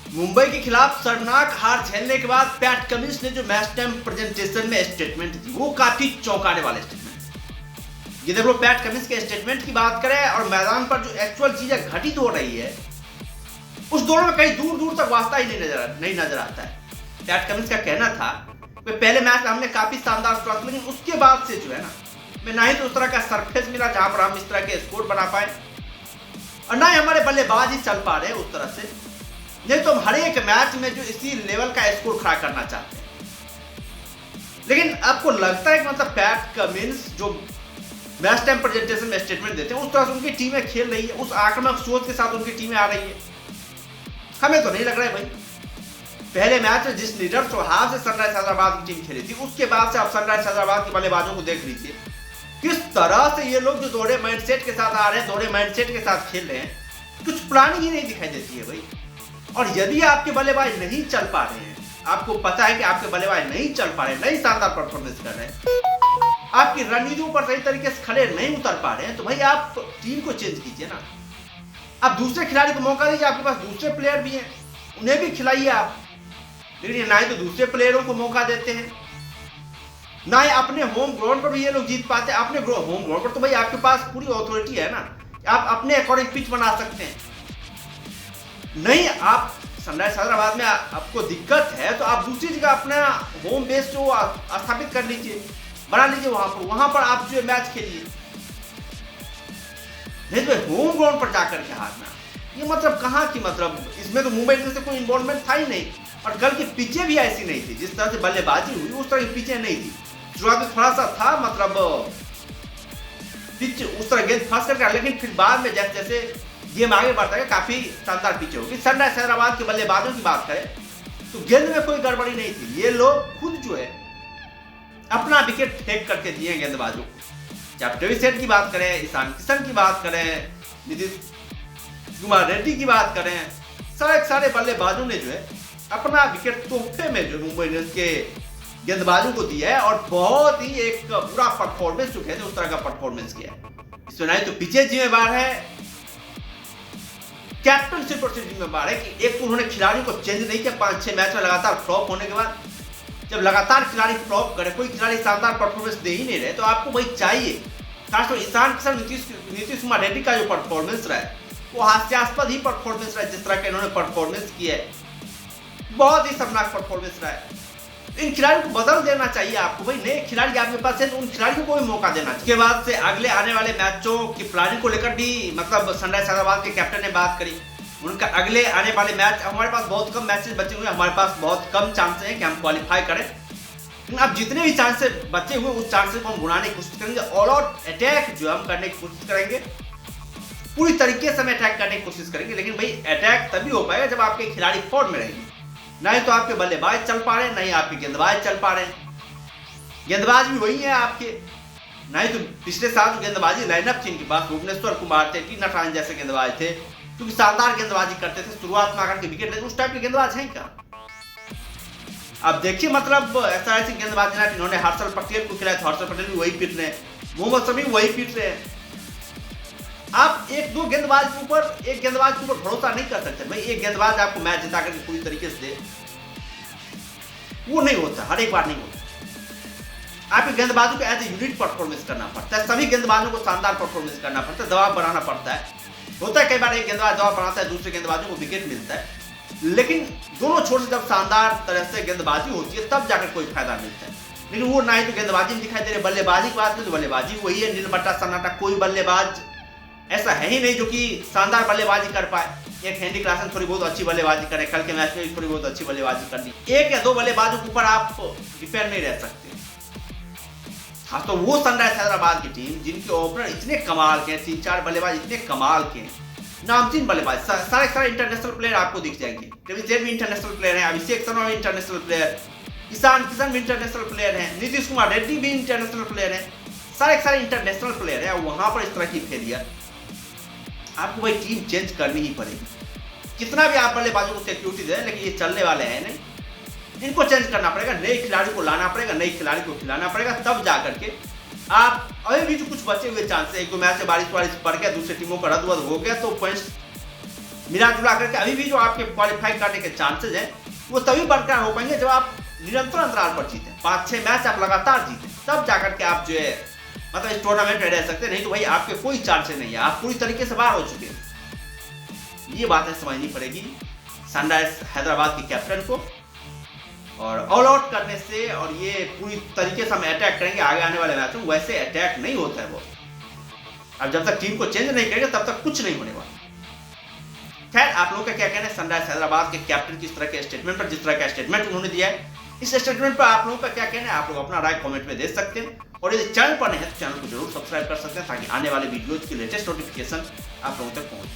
मुंबई के खिलाफ शर्मनाक हार झेलने के बाद पैट कमिंस ने जो मैच टाइम प्रेजेंटेशन में स्टेटमेंट दी वो काफी चौंकाने वाले स्टेटमेंट। ये देखो, पैट कमिंस के स्टेटमेंट की बात करें और मैदान पर जो एक्चुअल चीजें घटित हो रही है उस दोनों में कहीं दूर दूर तक वास्ता ही नहीं नजर आता है। पैट कमिंस का कहना था कि पहले मैच में हमने काफी शानदार शुरुआत, लेकिन उसके बाद से जो है ना ही तो उस तरह का सरफेस मिला जहां पर हम इस तरह के स्कोर बना पाए और ना ही हमारे बल्लेबाज ही चल पा रहे उस तरह से। नहीं तो हम हर एक मैच में जो इसी लेवल का स्कोर खड़ा करना चाहते हैं। लेकिन आपको लगता है कि मतलब पैट कमिंस जो मैच टाइम प्रेजेंटेशन में स्टेटमेंट देते हैं उस तरह से उनकी टीमें खेल रही है, उस आक्रामक सोच के साथ उनकी टीमें आ रही है? हमें तो नहीं लग रहा है भाई। पहले मैच में जिस लीडर स्वभाव से सनराइज हैदराबाद की टीम खेली थी उसके बाद से आप सनराइज हैदराबाद के बल्लेबाजों को देख लीजिए किस तरह से ये लोग जो दोहरे माइंडसेट के साथ आ रहे हैं, दोहरे माइंडसेट के साथ खेल रहे हैं, कुछ प्लानिंग ही नहीं दिखाई देती है भाई। और यदि आपके बल्लेबाज नहीं चल पा रहे हैं, आपको पता है कि आपके बल्लेबाज नहीं चल पा रहे हैं, नहीं शानदार परफॉर्मेंस कर रहे हैं, आपकी रणनीतियों पर सही तरीके से खड़े नहीं उतर पा रहे हैं, तो भाई आप टीम को चेंज कीजिए ना। आप दूसरे खिलाड़ी को मौका दीजिए, आपके पास दूसरे प्लेयर भी हैं, उन्हें भी खिलाइए आप। लेकिन ना ही तो दूसरे प्लेयरों को मौका देते हैं, ना ही अपने होम ग्राउंड पर भी ये लोग जीत पाते हैं। अपने होम ग्राउंड पर तो भाई आपके पास पूरी अथॉरिटी है ना, आप अपने अकॉर्डिंग पिच बना सकते हैं। नहीं, आप सनराइज हैदराबाद में आपको दिक्कत है तो आप दूसरी जगह अपना होम बेस जो स्थापित कर लीजिए, बना लीजिए, वहां पर आप जो मैच खेलिए। नहीं तो होम ग्राउंड पर जाकर के हारना, ये मतलब कहाँ की मतलब, इसमें तो मुंबई इंडियंस से कोई इन्वॉल्वमेंट था ही नहीं। और कल की पिचें भी ऐसी नहीं थी, जिस तरह से बल्लेबाजी हुई उस तरह की पिचें नहीं थी। शुरुआत में थोड़ा सा था मतलब पिच उस तरह गेंद फंस कर, लेकिन फिर बाद में जैसे जैसे गेम आगे बढ़ता है काफी शानदार पिच होगी। सनराइज हैदराबाद के बल्लेबाजों की बात करें तो गेंद में कोई गड़बड़ी नहीं थी। ये लोग खुद जो है अपना विकेट फेंक करके दिए गेंदबाजों को। चाहे डेविड सेठ की बात करें, ईशान किशन की बात करें, नीतीश कुमार रेड्डी की बात करें, सारे बल्लेबाजों ने जो है अपना विकेट तोहफे में जो मुंबई इंडियंस के गेंदबाजों को दिया है और बहुत ही एक बुरा परफॉर्मेंस जो कहते हैं उस तरह का परफॉर्मेंस किया है। इसमें नहीं तो पिचे जिम्मेवार है, कैप्टनशिप पर जिम्मेवार है कि एक तो उन्होंने खिलाड़ियों को चेंज नहीं किया 5-6 मैच में लगातार फ्लॉप होने के बाद। जब लगातार खिलाड़ी फ्लॉप करे, कोई खिलाड़ी शानदार परफॉर्मेंस दे ही नहीं रहे, तो आपको वही चाहिए। खासतौर ईशान किशन, नीतीश कुमार रेड्डी का जो परफॉर्मेंस रहा है वो हास्यास्पद ही परफॉर्मेंस रहा है। जिस तरह का इन्होंने परफॉर्मेंस किया है बहुत ही शर्मनाक परफॉर्मेंस रहा है। इन खिलाड़ियों को बदल देना चाहिए आपको भाई। नए खिलाड़ी आपके पास है तो उन खिलाड़ियों को भी मौका देना चाहिए। उसके बाद से अगले आने वाले मैचों की प्लानिंग को लेकर भी मतलब सनराइज हैदराबाद के कैप्टन ने बात करी। उनका अगले आने वाले मैच, हमारे पास बहुत कम मैचेस बचे हुए हैं, हमारे पास बहुत कम चांसेस हैं कि हम क्वालिफाई करें। अब जितने भी चांसेस बचे हुए उस चांसेस को हम गुनाने की कोशिश करेंगे। ऑल आउट अटैक जो हम करने की कोशिश करेंगे, पूरी तरीके से हम अटैक करने की कोशिश करेंगे। लेकिन भाई अटैक तभी हो पाएगा जब आपके खिलाड़ी फॉर्म में रहेंगे। नहीं तो आपके बल्लेबाज चल पा रहे हैं, नहीं आपके गेंदबाज चल पा रहे हैं। गेंदबाज भी वही है आपके, नहीं तो पिछले साल जो गेंदबाजी लाइनअप थी इनके पास, भुवनेश्वर कुमार थे, टी नटराजन जैसे गेंदबाज थे क्योंकि शानदार गेंदबाजी करते थे, शुरुआत में आकर के विकेट लेते, उस टाइप के गेंदबाज हैं क्या? अब देखिए मतलब ऐसा गेंदबाज इन्होंने हर्षल पटेल को खिलाया, हर्षल पटेल भी वही पीट रहे हैं, मोहम्मद शमी वही पीट रहे हैं। आप एक गेंदबाज के ऊपर भरोसा नहीं कर सकते भाई। एक गेंदबाज आपको मैच जिता करके पूरी तरीके से दे, वो नहीं होता, हर एक बार नहीं होता। आपके गेंदबाजों को एज ए यूनिट परफॉर्मेंस करना पड़ता है, सभी गेंदबाजों को शानदार परफॉर्मेंस करना पड़ता है, दबाव बनाना पड़ता है। होता है कई बार एक गेंदबाज दबाव बनाता है, दूसरे गेंदबाजों को विकेट मिलता है, लेकिन दोनों छोर से जब शानदार तरह से गेंदबाजी होती है तब जाकर कोई फायदा मिलता है। लेकिन वो ना ही तो गेंदबाजी में दिखाई दे रहे। बल्लेबाजी की बात में तो बल्लेबाजी वही है, नील बट्टा सन्नाटा, कोई बल्लेबाज ऐसा है ही नहीं जो कि शानदार बल्लेबाजी कर पाए। एक हेनरी क्लासन थोड़ी बहुत अच्छी बल्लेबाजी करे, कल के मैच में भी थोड़ी बहुत अच्छी बल्लेबाजी कर दी। एक या दो बल्लेबाजों के ऊपर आप डिपेंड नहीं रह सकते। हाँ, तो वो सनराइज हैदराबाद की टीम जिनके ओपनर इतने कमाल के, 3-4 बल्लेबाज इतने कमाल के, नामचीन बल्लेबाज, सारे इंटरनेशनल प्लेयर आपको दिख जाएंगे। डेविड सेठ भी इंटरनेशनल प्लेयर है, अभिषेक शर्मा भी इंटरनेशनल प्लेयर, ईशान किशन भी इंटरनेशनल प्लेयर है, नीतीश कुमार रेड्डी भी इंटरनेशनल प्लेयर है, सारे इंटरनेशनल प्लेयर है। वहां पर इस तरह की फेलियर, आपको भाई टीम चेंज करनी ही पड़ेगी। कितना भी आप बल्लेबाजों को सिक्योरिटी दें, लेकिन ये चलने वाले हैं नहीं, इनको चेंज करना पड़ेगा, नए खिलाड़ी को लाना पड़ेगा, नए खिलाड़ी को खिलाना पड़ेगा, तब जाकर के आप अभी भी जो कुछ बचे हुए चांस है, एक दो मैच से बारिश पड़ गया, दूसरी टीमों का रद्द हो गया तो पॉइंट्स मिला जुला करके अभी भी जो आपके क्वालिफाई करने के चांसेस हैं वो तभी बरकरार हो पाएंगे जब आप निरंतर अंतराल पर जीतें, 5-6 मैच आप लगातार जीतें, तब जाकर के आप जो है मतलब इस टूर्नामेंट में रह सकते हैं। नहीं तो भाई आपके कोई चांसेस नहीं है, आप पूरी तरीके से बाहर हो चुके हैं। ये बातें समझनी पड़ेगी सनराइजर्स हैदराबाद के कैप्टन को, और ऑल आउट करने से और ये पूरी तरीके से हम अटैक करेंगे आगे आने वाले मैचों में, वैसे अटैक नहीं होता है वो। अब जब तक टीम को चेंज नहीं करेंगे तब तक कुछ नहीं होने वाला। खैर, आप लोगों का क्या कहना है सनराइजर्स हैदराबाद के कैप्टन की इस तरह के स्टेटमेंट पर, जिस तरह का स्टेटमेंट उन्होंने दिया है, इस स्टेटमेंट पर आप लोगों का क्या कहना है? आप लोग अपना राय कमेंट में दे सकते हैं, और यदि चैनल पर नहीं है तो चैनल को जरूर सब्सक्राइब कर सकते हैं ताकि आने वाले वीडियोज की लेटेस्ट नोटिफिकेशन आप लोगों तक पहुंचे।